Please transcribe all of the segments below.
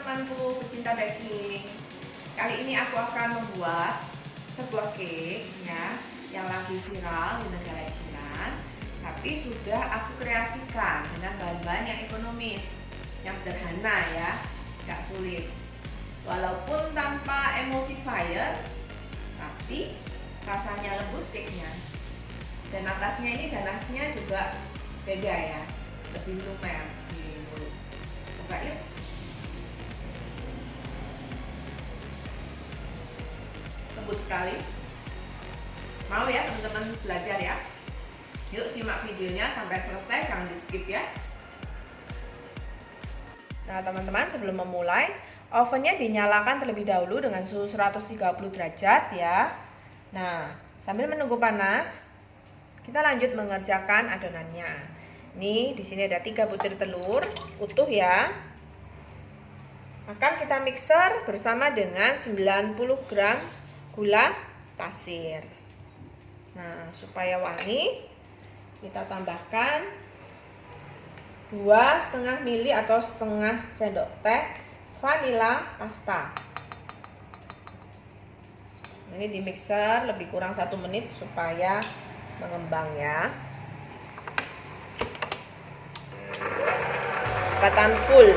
teman-temanku pecinta baking. Kali ini aku akan membuat sebuah cake ya, yang lagi viral di negara Cina. Tapi sudah aku kreasikan dengan bahan-bahan yang ekonomis, yang sederhana ya, gak sulit. Walaupun tanpa emulsifier, tapi rasanya lembut cake-nya. Dan atasnya ini ganasnya juga beda ya, lebih lumer di mulut. Coba yuk. Lembut sekali. Mau ya teman-teman belajar ya? Yuk simak videonya sampai selesai, jangan di skip ya. Nah teman-teman, sebelum memulai, ovennya dinyalakan terlebih dahulu dengan suhu 130 derajat ya. Nah, sambil menunggu panas, kita lanjut mengerjakan adonannya. Nih, di sini ada 3 butir telur utuh ya. Akan kita mixer bersama dengan 90 gram gula pasir. Nah, supaya wangi, kita tambahkan 2,5 ml atau setengah sendok teh vanila pasta. Ini di mixer lebih kurang 1 menit supaya mengembang ya. Kecepatan full.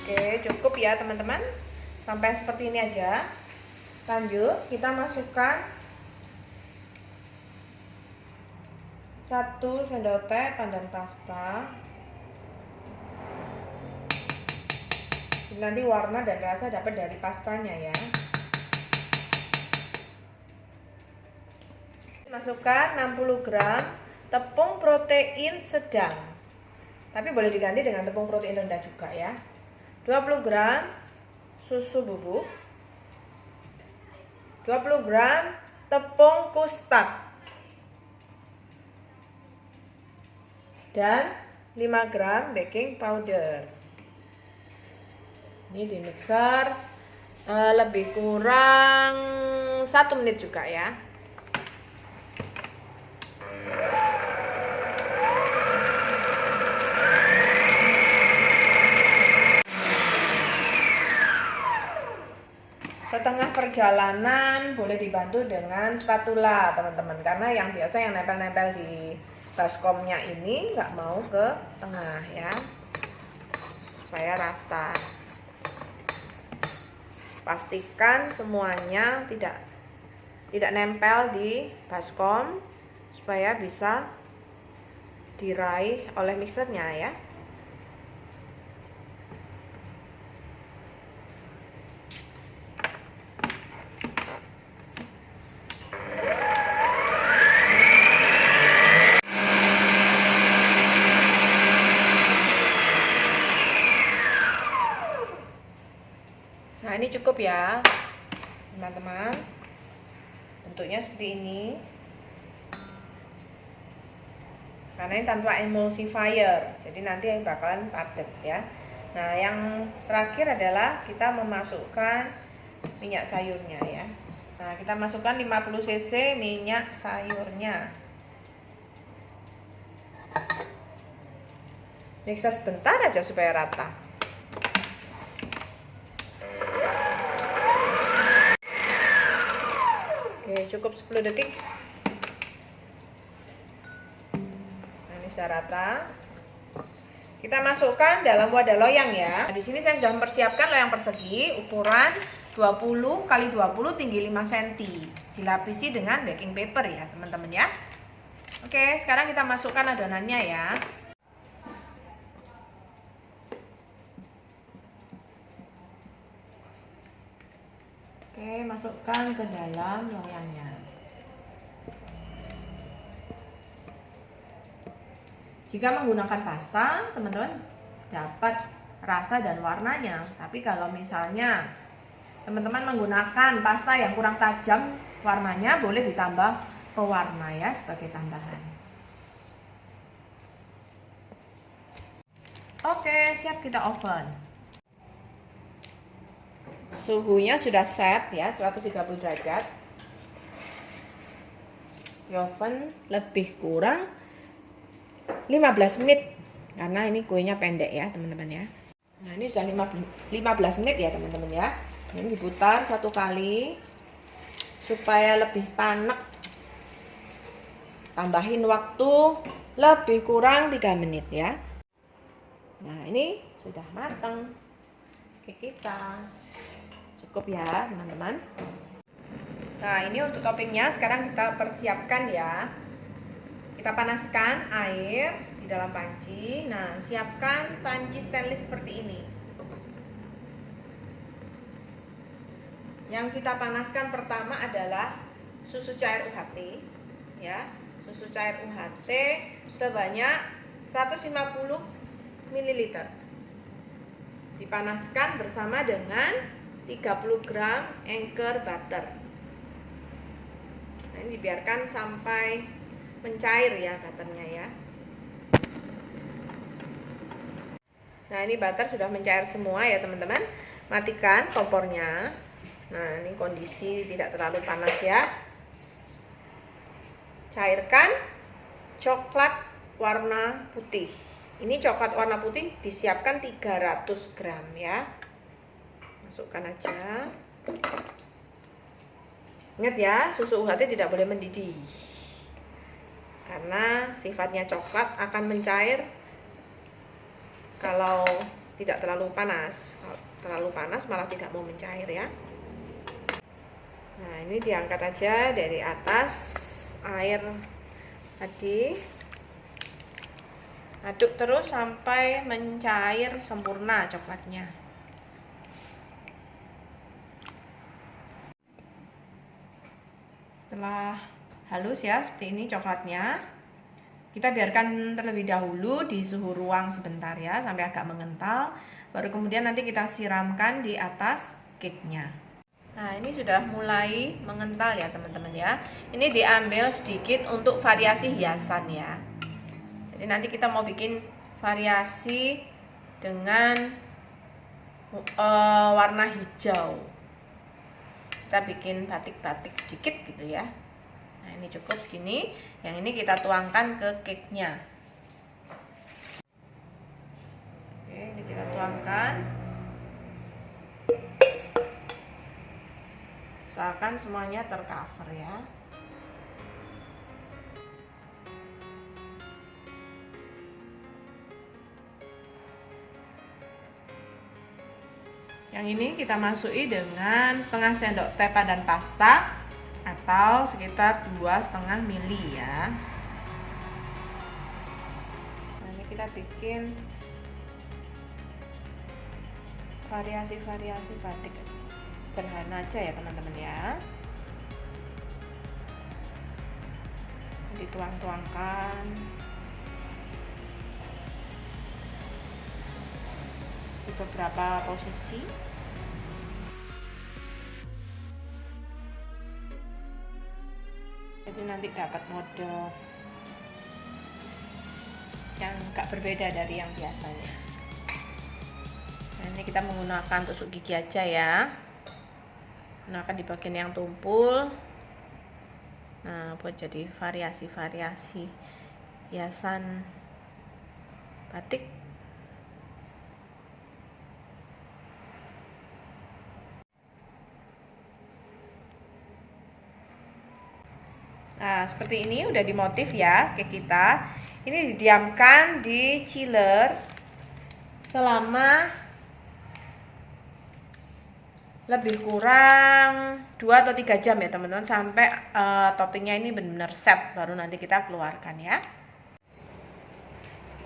Oke, cukup ya teman-teman. Sampai seperti ini aja. Lanjut, kita masukkan 1 sendok teh pandan pasta. Nanti warna dan rasa dapat dari pastanya ya. Masukkan 60 gram tepung protein sedang. Tapi boleh diganti dengan tepung protein rendah juga ya. 20 gram susu bubuk, 20 gram tepung custard, dan 5 gram baking powder. Ini di mixer lebih kurang 1 menit juga ya. Setengah perjalanan boleh dibantu dengan spatula teman-teman, karena yang biasa yang nempel-nempel di baskomnya ini nggak mau ke tengah ya, supaya rata. Pastikan semuanya tidak nempel di baskom supaya bisa diraih oleh mixernya ya. Nah ini cukup ya teman-teman, bentuknya seperti ini karena ini tanpa emulsifier, jadi nanti bakalan padat ya. Nah yang terakhir adalah kita memasukkan minyak sayurnya ya. Nah kita masukkan 50 cc minyak sayurnya, mixer sebentar aja supaya rata. Oke, cukup 10 detik. Nah, ini sudah rata. Kita masukkan dalam wadah loyang ya. Nah, di sini saya sudah mempersiapkan loyang persegi ukuran 20 x 20 tinggi 5 cm. Dilapisi dengan baking paper ya, teman-teman ya. Oke, sekarang kita masukkan adonannya ya. Oke, masukkan ke dalam loyangnya. Jika menggunakan pasta, teman-teman dapat rasa dan warnanya. Tapi kalau misalnya teman-teman menggunakan pasta yang kurang tajam warnanya, boleh ditambah pewarna ya sebagai tambahan. Oke, siap kita oven. Suhunya sudah set ya, 130 derajat. Di oven lebih kurang 15 menit karena ini kuenya pendek ya teman-teman ya. Nah ini sudah 15 menit ya teman-teman ya. Ini diputar satu kali supaya lebih tanek. Tambahin waktu lebih kurang 3 menit ya. Nah ini sudah matang cake kita. Cukup ya teman-teman. Nah ini untuk toppingnya sekarang kita persiapkan ya. Kita panaskan air di dalam panci. Nah siapkan panci stainless seperti ini. Yang kita panaskan pertama adalah susu cair UHT ya. Susu cair UHT sebanyak 150 ml. Dipanaskan bersama dengan 30 gram Anchor butter. Nah, ini dibiarkan sampai mencair ya butternya ya. Nah ini butter sudah mencair semua ya teman-teman. Matikan kompornya. Nah ini kondisi tidak terlalu panas ya. Cairkan coklat warna putih. Ini coklat warna putih disiapkan 300 gram ya. Masukkan aja. Ingat ya, susu UHT tidak boleh mendidih. Karena sifatnya coklat akan mencair kalau tidak terlalu panas. Kalau terlalu panas malah tidak mau mencair ya. Nah ini diangkat aja dari atas air tadi. Aduk terus sampai mencair sempurna coklatnya. Setelah halus ya seperti ini coklatnya, kita biarkan terlebih dahulu di suhu ruang sebentar ya sampai agak mengental, baru kemudian nanti kita siramkan di atas cake-nya. Nah ini sudah mulai mengental ya teman-teman ya. Ini diambil sedikit untuk variasi hiasan ya. Jadi nanti kita mau bikin variasi dengan warna hijau. Kita bikin batik-batik sedikit gitu ya. Nah ini cukup segini. Yang ini kita tuangkan ke cake-nya. Oke, ini kita tuangkan. Usahakan semuanya tercover ya. Yang ini kita masuki dengan setengah sendok teh padan pasta atau sekitar 2,5 mili ya. Nah, ini kita bikin variasi-variasi batik sederhana aja ya teman-teman ya. Dituang-tuangkan. Di beberapa posisi. Jadi nanti dapat model yang agak berbeda dari yang biasanya. Nah, ini kita menggunakan tusuk gigi aja ya. Gunakan di bagian yang tumpul. Nah, buat jadi variasi-variasi hiasan batik. Nah, seperti ini udah dimotif ya cake kita. Ini didiamkan di chiller selama lebih kurang 2 atau 3 jam ya teman-teman, sampai toppingnya ini benar-benar set, baru nanti kita keluarkan ya.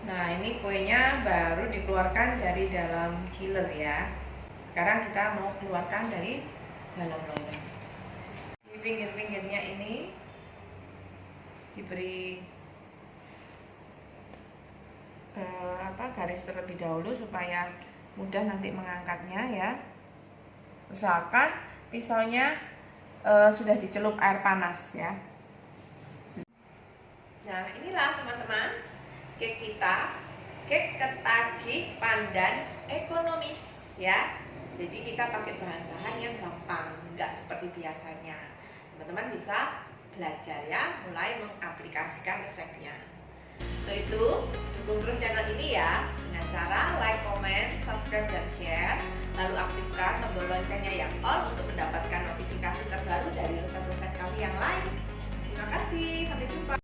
Nah ini kuenya baru dikeluarkan dari dalam chiller ya. Sekarang kita mau keluarkan dari dalam loyang. Di pinggir-pinggirnya ini diberi garis terlebih dahulu supaya mudah nanti mengangkatnya ya. Usahakan pisaunya sudah dicelup air panas ya. Nah, inilah teman-teman cake kita, cake ketagih pandan ekonomis ya. Jadi kita pakai bahan-bahan yang gampang, nggak seperti biasanya. Teman-teman bisa belajar ya, mulai mengaplikasikan resepnya. Untuk itu, dukung terus channel ini ya dengan cara like, comment, subscribe, dan share. Lalu aktifkan tombol loncengnya yang on untuk mendapatkan notifikasi terbaru dari resep-resep kami yang lain. Terima kasih, sampai jumpa.